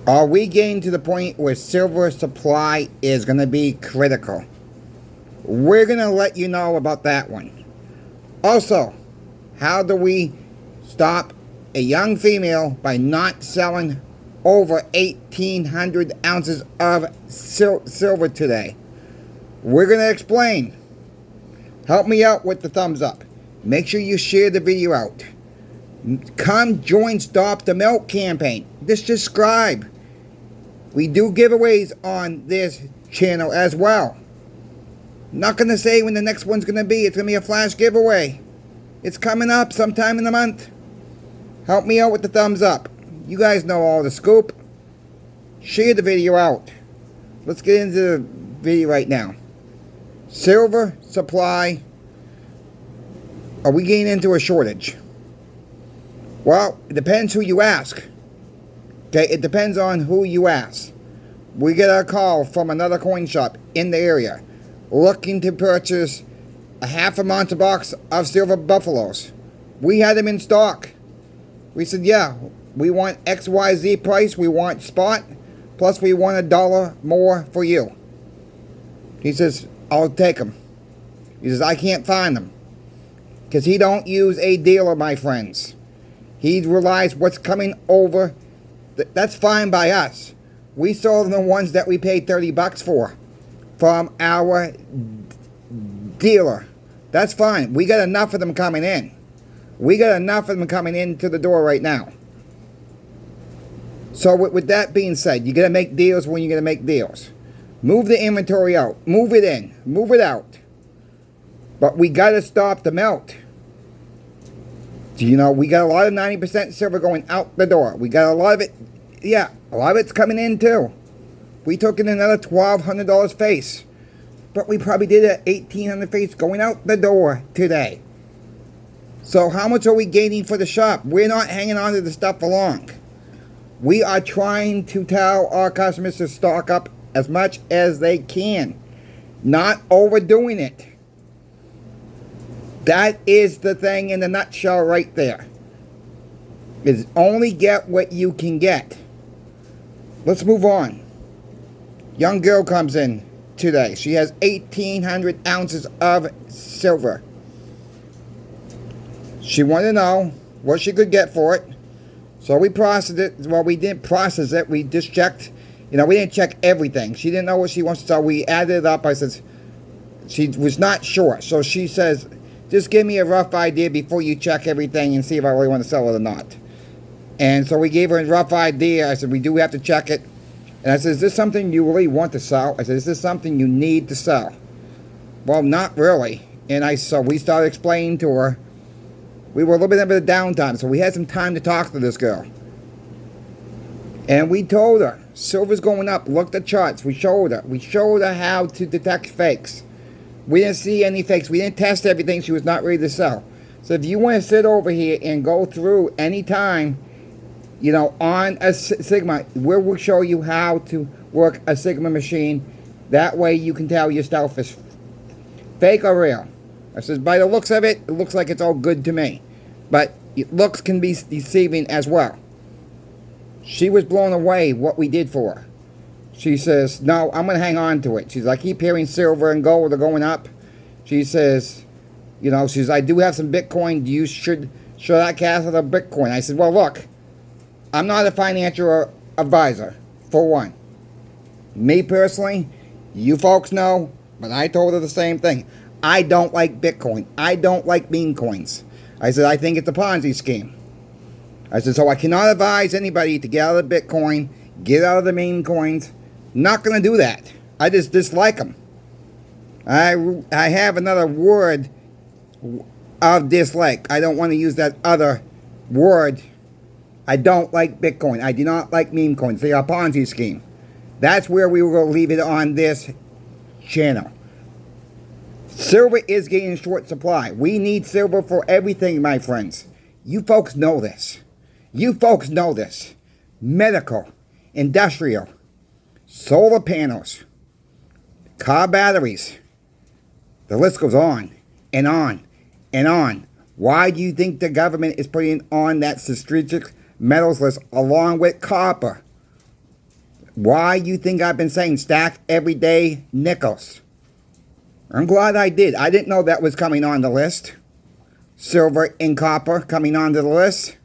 Are we getting to the point where silver supply is going to be critical? We're going to let you know about that one. Also, how do we stop a young female by not selling over 1,800 ounces of silver today? We're going to explain. Help me out with the thumbs up. Make sure you share the video out. Come join Stop the Melt campaign. Just subscribe. We do giveaways on this channel as well. Not going to say when the next one's going to be. It's going to be a flash giveaway. It's coming up sometime in the month. Help me out with the thumbs up. You guys know all the scoop. Share the video out. Let's get into the video right now. Silver supply. Are we getting into a shortage? Well, it depends who you ask. Okay, it depends on who you ask. We get a call from another coin shop in the area looking to purchase a half a monster box of silver buffaloes. We had them in stock. We said, yeah, we want XYZ price, we want spot, plus we want $1 more for you. He says, I'll take them. He says, I can't find them. Because he don't use a dealer, my friends. He relies what's coming over. That's fine by us. We sold the ones that we paid $30 for from our dealer. That's fine. We got enough of them coming in. We got enough of them coming into the door right now. So with that being said, you got to make deals when you're going to make deals. Move the inventory out. Move it in. Move it out. But we got to stop the melt. You know, we got a lot of 90% silver going out the door. We got a lot of it. Yeah, a lot of it's coming in too. We took in another $1,200 face. But we probably did an $1,800 face going out the door today. So how much are we gaining for the shop? We're not hanging on to the stuff for long. We are trying to tell our customers to stock up as much as they can. Not overdoing it. That is the thing in a nutshell right there. Is only get what you can get. Let's move on. Young girl comes in today. She has 1,800 ounces of silver. She wanted to know what she could get for it. So we processed it. Well, we didn't process it. We just checked. You know, we didn't check everything. She didn't know what she wants to sell. We added it up. I said, she was not sure. So she says, just give me a rough idea before you check everything and see if I really want to sell it or not. And so we gave her a rough idea. I said, we do have to check it. And I said, is this something you really want to sell? I said, is this something you need to sell? Well, not really. And so we started explaining to her. We were a little bit of a downtime, so we had some time to talk to this girl. And we told her, silver's going up. Look at the charts. We showed her. We showed her how to detect fakes. We didn't see any fakes. We didn't test everything. She was not ready to sell. So if you want to sit over here and go through any time, you know, on a Sigma, we will show you how to work a Sigma machine. That way you can tell your stuff is fake or real. I says, by the looks of it, it looks like it's all good to me. But looks can be deceiving as well. She was blown away what we did for her. She says, no, I'm going to hang on to it. She's like, I keep hearing silver and gold are going up. She says, you know, she says, I do have some Bitcoin. You should I cash out of Bitcoin? I said, well, look, I'm not a financial advisor, for one. Me personally, you folks know, but I told her the same thing. I don't like Bitcoin. I don't like meme coins. I said, I think it's a Ponzi scheme. I said, so I cannot advise anybody to get out of Bitcoin, get out of the meme coins. Not going to do that. I just dislike them. I have another word of dislike. I don't want to use that other word. I don't like Bitcoin. I do not like meme coins. They are a Ponzi scheme. That's where we will leave it on this channel. Silver is getting short supply. We need silver for everything, my friends. You folks know this. You folks know this. Medical, industrial, solar panels, car batteries. The list goes on and on and on. Why do you think the government is putting on that strategic metals list along with copper? Why you think I've been saying stack everyday nickels? I'm glad I did. I didn't know that was coming on the list. Silver and copper coming onto the list.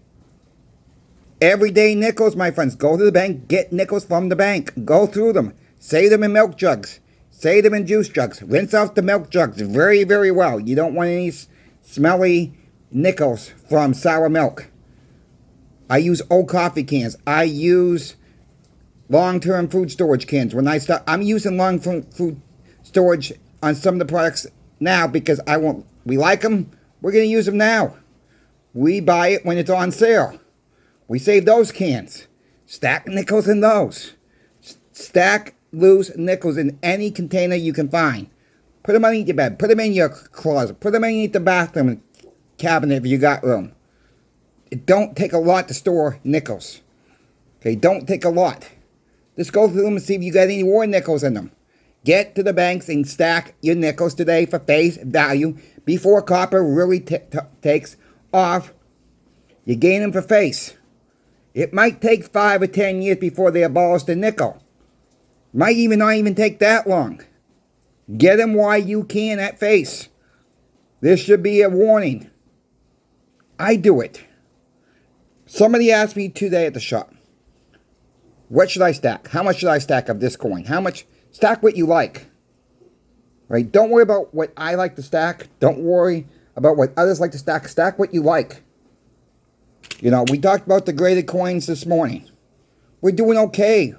Everyday nickels, my friends. Go to the bank, get nickels from the bank. Go through them. Save them in milk jugs. Save them in juice jugs. Rinse off the milk jugs very, very well. You don't want any smelly nickels from sour milk. I use old coffee cans. I use long-term food storage cans. I'm using long-term food storage on some of the products now because we like them. We're going to use them now. We buy it when it's on sale. We save those cans. Stack nickels in those. Stack loose nickels in any container you can find. Put them underneath your bed. Put them in your closet. Put them underneath the bathroom cabinet if you got room. It don't take a lot to store nickels. Okay, don't take a lot. Just go through them and see if you got any more nickels in them. Get to the banks and stack your nickels today for face value before copper really takes off. You gain them for face. It might take 5 or 10 years before they abolish the nickel. Might not even take that long. Get them while you can at face. This should be a warning. I do it. Somebody asked me today at the shop, what should I stack? How much should I stack of this coin? How much? Stack what you like. Right? Don't worry about what I like to stack. Don't worry about what others like to stack. Stack what you like. You know, we talked about the graded coins this morning. We're doing okay.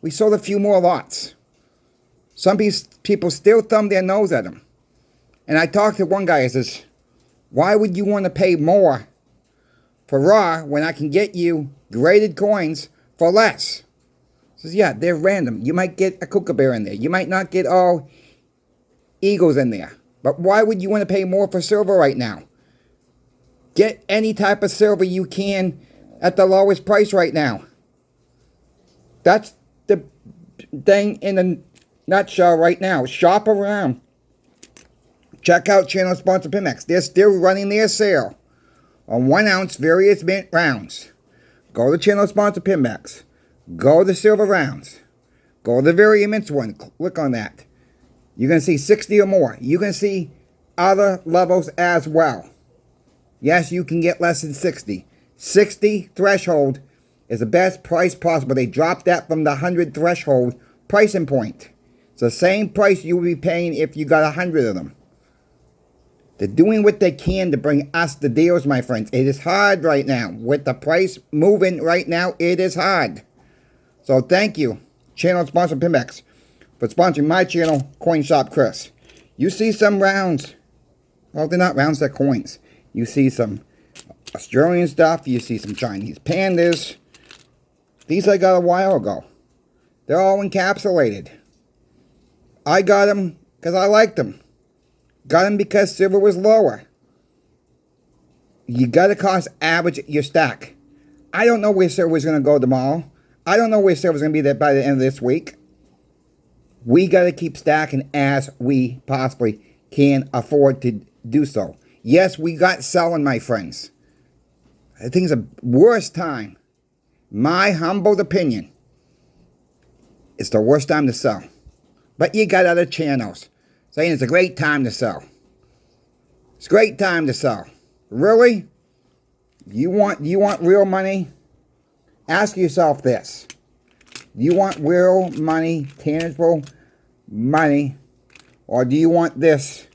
We sold a few more lots. Some people still thumb their nose at them. And I talked to one guy who says, why would you want to pay more for raw when I can get you graded coins for less? He says, yeah, they're random. You might get a kookaburra in there. You might not get all eagles in there. But why would you want to pay more for silver right now? Get any type of silver you can at the lowest price right now. That's the thing in a nutshell right now. Shop around. Check out channel sponsor Pimex. They're still running their sale on 1 ounce various mint rounds. Go to channel sponsor Pimex. Go to silver rounds. Go to the very immense one. Click on that. You're going to see 60 or more. You're going to see other levels as well. Yes, you can get less than 60. 60 threshold is the best price possible. They dropped that from the 100 threshold pricing point. It's the same price you would be paying if you got 100 of them. They're doing what they can to bring us the deals, my friends. It is hard right now. With the price moving right now, it is hard. So thank you, channel sponsor Pimex, for sponsoring my channel, Coin Shop Chris. You see some rounds. Well, they're not rounds, they're coins. You see some Australian stuff. You see some Chinese pandas. These I got a while ago. They're all encapsulated. I got them because I liked them. Got them because silver was lower. You got to cost average your stack. I don't know where silver is going to go tomorrow. I don't know where silver is going to be there by the end of this week. We got to keep stacking as we possibly can afford to do so. Yes, we got selling, my friends. I think it's the worst time. My humble opinion. It's the worst time to sell. But you got other channels saying it's a great time to sell. It's a great time to sell. Really? You want real money? Ask yourself this. You want real money, tangible money, or do you want this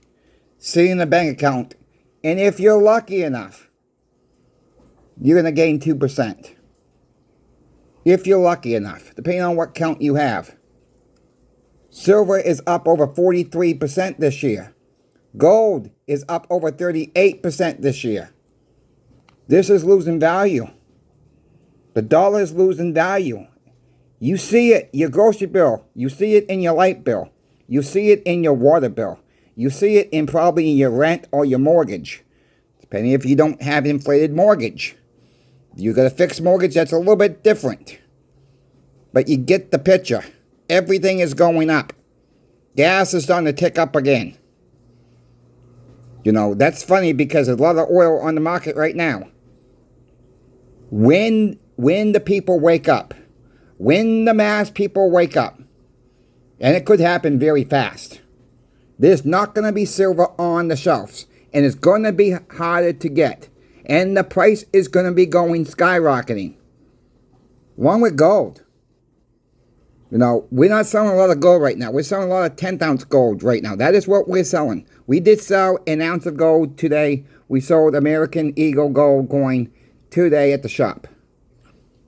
sitting in the bank account? And if you're lucky enough, you're going to gain 2%. If you're lucky enough, depending on what count you have. Silver is up over 43% this year. Gold is up over 38% this year. This is losing value. The dollar is losing value. You see it in your grocery bill. You see it in your light bill. You see it in your water bill. You see it in probably in your rent or your mortgage. Depending if you don't have inflated mortgage. If you got a fixed mortgage, that's a little bit different. But you get the picture. Everything is going up. Gas is starting to tick up again. You know, that's funny because there's a lot of oil on the market right now. When the people wake up, when the mass people wake up, and it could happen very fast, there's not going to be silver on the shelves, and it's going to be harder to get, and the price is going to be going skyrocketing. Along with gold. You know, we're not selling a lot of gold right now. We're selling a lot of 10th ounce gold right now. That is what we're selling. We did sell an ounce of gold today. We sold American Eagle gold coin today at the shop.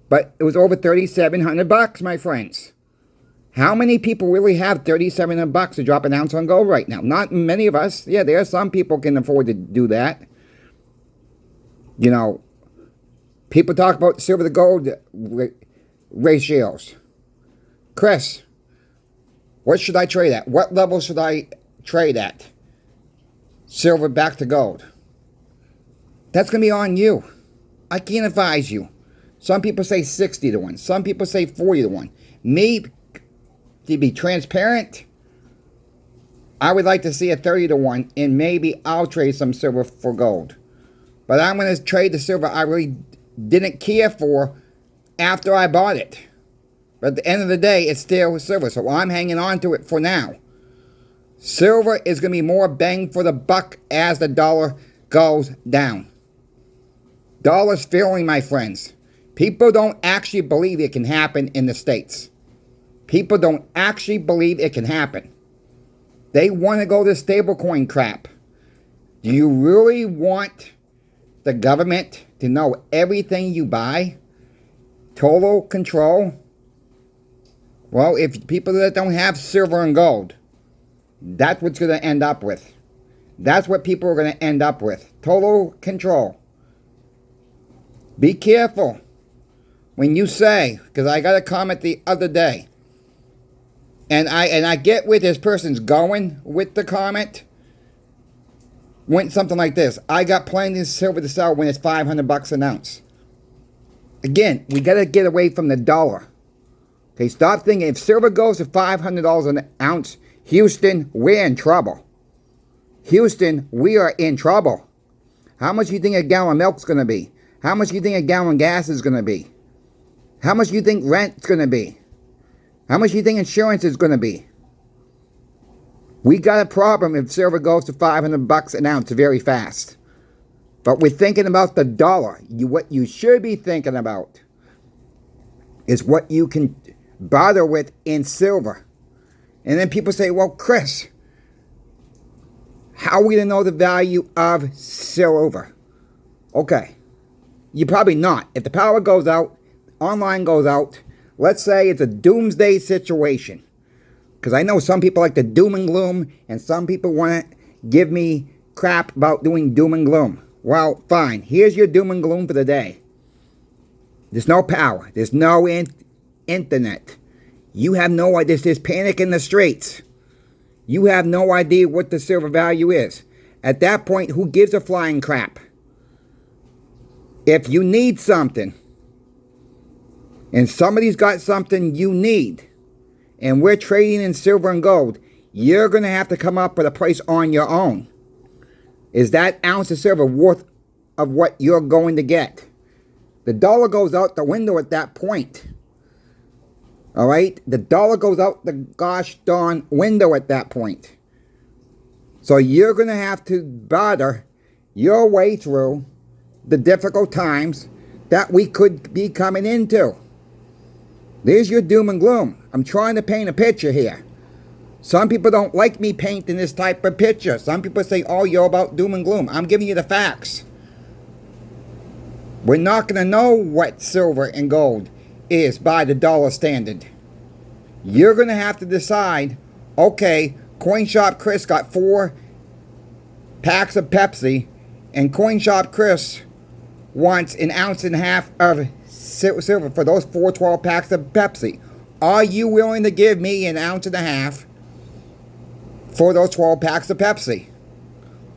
But it was over $3,700, my friends. How many people really have $3,700 to drop an ounce on gold right now? Not many of us. Yeah, there are some people can afford to do that. You know, people talk about silver to gold ratios. Chris, what should I trade at? What level should I trade at? Silver back to gold. That's going to be on you. I can't advise you. Some people say 60 to 1. Some people say 40 to 1. Me, to be transparent, I would like to see a 30 to 1, and maybe I'll trade some silver for gold. But I'm going to trade the silver I really didn't care for after I bought it. But at the end of the day, it's still silver, so I'm hanging on to it for now. Silver is going to be more bang for the buck as the dollar goes down. Dollar's falling, my friends. People don't actually believe it can happen in the States. People don't actually believe it can happen. They want to go to stablecoin crap. Do you really want the government to know everything you buy? Total control? Well, if people that don't have silver and gold, that's what's going to end up with. That's what people are going to end up with. Total control. Be careful when you say, because I got a comment the other day, and I get where this person's going with the comment. Went something like this: I got plenty of silver to sell when it's $500 an ounce. Again, we got to get away from the dollar. Okay, stop thinking if silver goes to $500 an ounce, Houston, we're in trouble. Houston, we are in trouble. How much do you think a gallon of milk's going to be? How much do you think a gallon of gas is going to be? How much do you think rent's going to be? How much do you think insurance is going to be? We got a problem if silver goes to $500 an ounce very fast. But we're thinking about the dollar. What you should be thinking about is what you can barter with in silver. And then people say, well, Chris, how are we going to know the value of silver? Okay, you're probably not. If the power goes out, online goes out, let's say it's a doomsday situation. Because I know some people like to doom and gloom, and some people want to give me crap about doing doom and gloom. Well, fine. Here's your doom and gloom for the day. There's no power. There's no internet. You have no idea. There's panic in the streets. You have no idea what the silver value is. At that point, who gives a flying crap? If you need something, and somebody's got something you need, and we're trading in silver and gold, you're going to have to come up with a price on your own. Is that ounce of silver worth of what you're going to get? The dollar goes out the window at that point. All right? The dollar goes out the gosh darn window at that point. So you're going to have to barter your way through the difficult times that we could be coming into. There's your doom and gloom. I'm trying to paint a picture here. Some people don't like me painting this type of picture. Some people say, oh, you're about doom and gloom. I'm giving you the facts. We're not going to know what silver and gold is by the dollar standard. You're going to have to decide, okay, CoinShop Chris got 4 packs of Pepsi, and CoinShop Chris wants an ounce and a half of silver for those 12 packs of Pepsi. Are you willing to give me an ounce and a half for those 12 packs of Pepsi?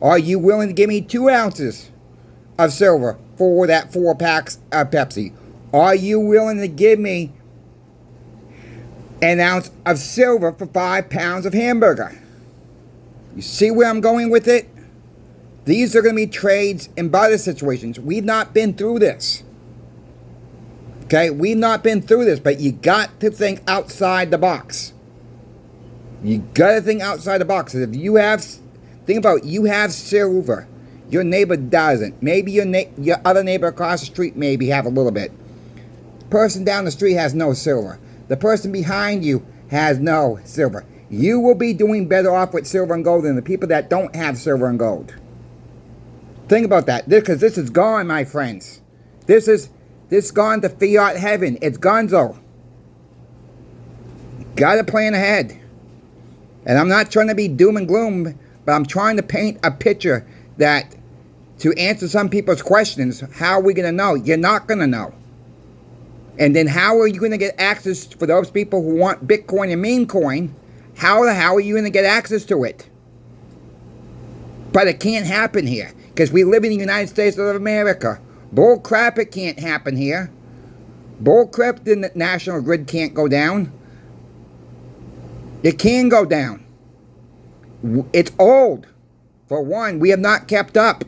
Are you willing to give me 2 ounces of silver for that 4 packs of Pepsi? Are you willing to give me an ounce of silver for 5 pounds of hamburger? You see where I'm going with it? These are going to be trades and barter situations. We've not been through this. Okay, we've not been through this, but you got to think outside the box. You got to think outside the box. If you have, think about, you have silver, your neighbor doesn't. Maybe your other neighbor across the street maybe have a little bit. The person down the street has no silver. The person behind you has no silver. You will be doing better off with silver and gold than the people that don't have silver and gold. Think about that, because this is gone, my friends. This is gone to fiat heaven. It's gonzo. Got to plan ahead. And I'm not trying to be doom and gloom, but I'm trying to paint a picture that, to answer some people's questions, how are we going to know? You're not going to know. And then how are you going to get access, for those people who want Bitcoin and meme coin, how the hell are you going to get access to it? But it can't happen here, because we live in the United States of America. Bull crap, it can't happen here. Bull crap, the national grid can't go down. It can go down. It's old. For one, we have not kept up.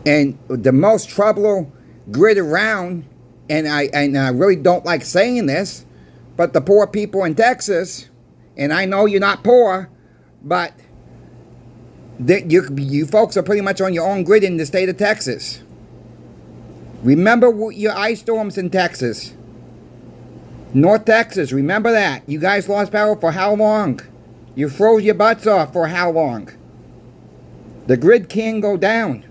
And the most trouble grid around, and I really don't like saying this, but the poor people in Texas, and I know you're not poor, but you folks are pretty much on your own grid in the state of Texas. Remember your ice storms in Texas. North Texas, remember that. You guys lost power for how long? You froze your butts off for how long? The grid can go down.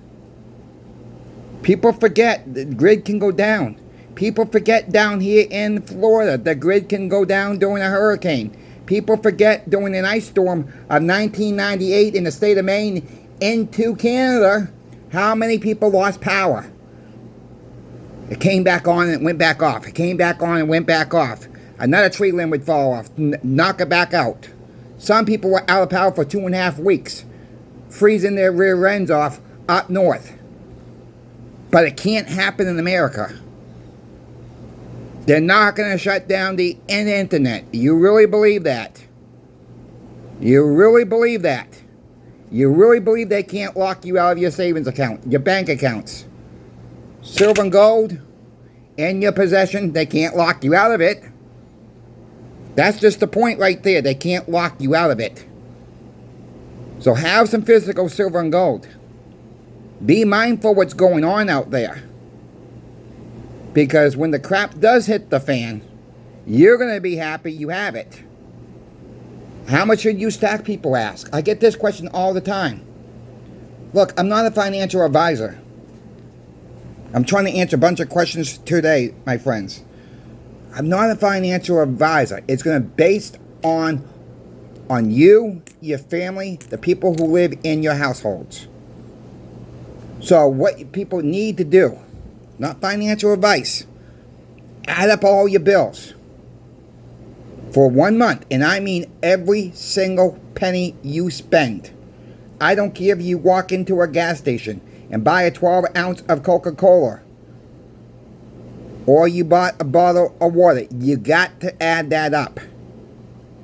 People forget the grid can go down. People forget down here in Florida, the grid can go down during a hurricane. People forget during an ice storm of 1998 in the state of Maine into Canada, how many people lost power. It came back on and it went back off. It came back on and went back off. Another tree limb would fall off, knock it back out. Some people were out of power for 2.5 weeks, freezing their rear ends off up north. But it can't happen in America. They're not going to shut down the internet. You really believe that? You really believe that? You really believe they can't lock you out of your savings account, your bank accounts? Silver and gold in your possession, they can't lock you out of it. That's just the point right there. They can't lock you out of it. So have some physical silver and gold. Be mindful what's going on out there. Because when the crap does hit the fan, you're going to be happy you have it. How much should you stack, people ask? I get this question all the time. Look, I'm not a financial advisor. I'm trying to answer a bunch of questions today, my friends. I'm not a financial advisor. It's going to be based on you, your family, the people who live in your households. So what people need to do, not financial advice, add up all your bills for 1 month. And I mean every single penny you spend. I don't care if you walk into a gas station and buy a 12 ounce of Coca-Cola, or you bought a bottle of water. You got to add that up.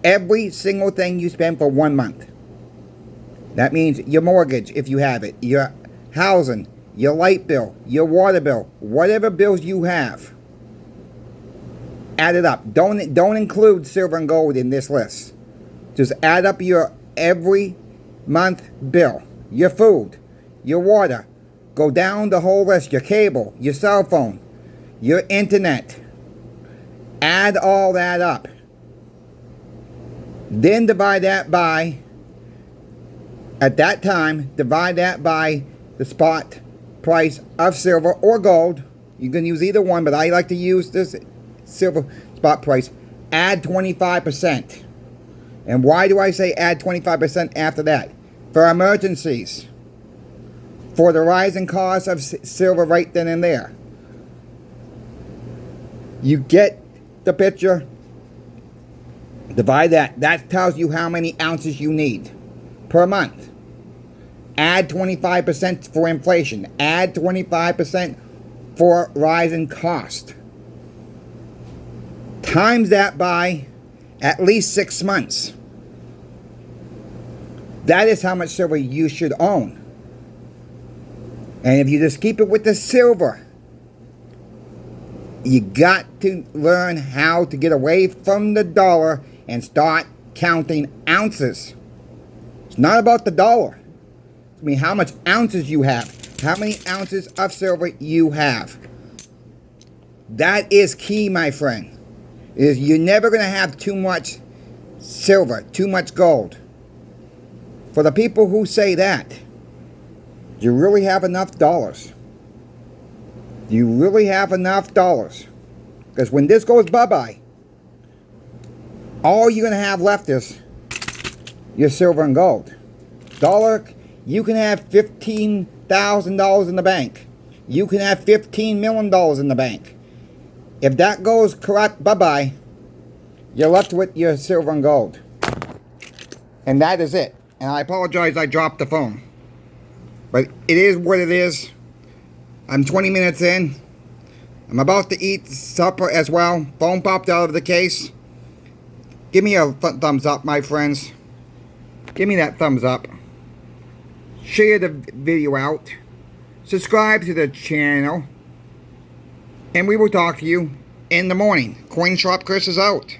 Every single thing you spend for 1 month. That means your mortgage, if you have it, your housing, your light bill, your water bill, whatever bills you have. Add it up. Don't include silver and gold in this list. Just add up your every month bill. Your food, your water. Go down the whole list. Your cable, your cell phone, your internet. Add all that up. Then divide that by, at that time, divide that by the spot price of silver or gold. You can use either one, but I like to use this silver spot price. Add 25%. And why do I say add 25% after that? For emergencies. For the rising cost of silver right then and there. You get the picture. Divide that. That tells you how many ounces you need per month. Add 25% for inflation. Add 25% for rising cost. Times that by at least 6 months. That is how much silver you should own. And if you just keep it with the silver, You got to learn how to get away from the dollar and start counting ounces. It's not about the dollar. I mean, how much ounces you have. How many ounces of silver you have. That is key, my friend. You're never going to have too much silver, too much gold. For the people who say that, do you really have enough dollars? Do you really have enough dollars? Because when this goes bye-bye, all you're going to have left is your silver and gold. Dollar, you can have $15,000 in the bank. You can have $15 million in the bank. If that goes corrupt, bye-bye, you're left with your silver and gold. And that is it. And I apologize I dropped the phone. But it is what it is. I'm 20 minutes in. I'm about to eat supper as well. Phone popped out of the case. Give me a thumbs up, my friends. Give me that thumbs up. Share the video out. Subscribe to the channel. And we will talk to you in the morning. Coin Shop Chris is out.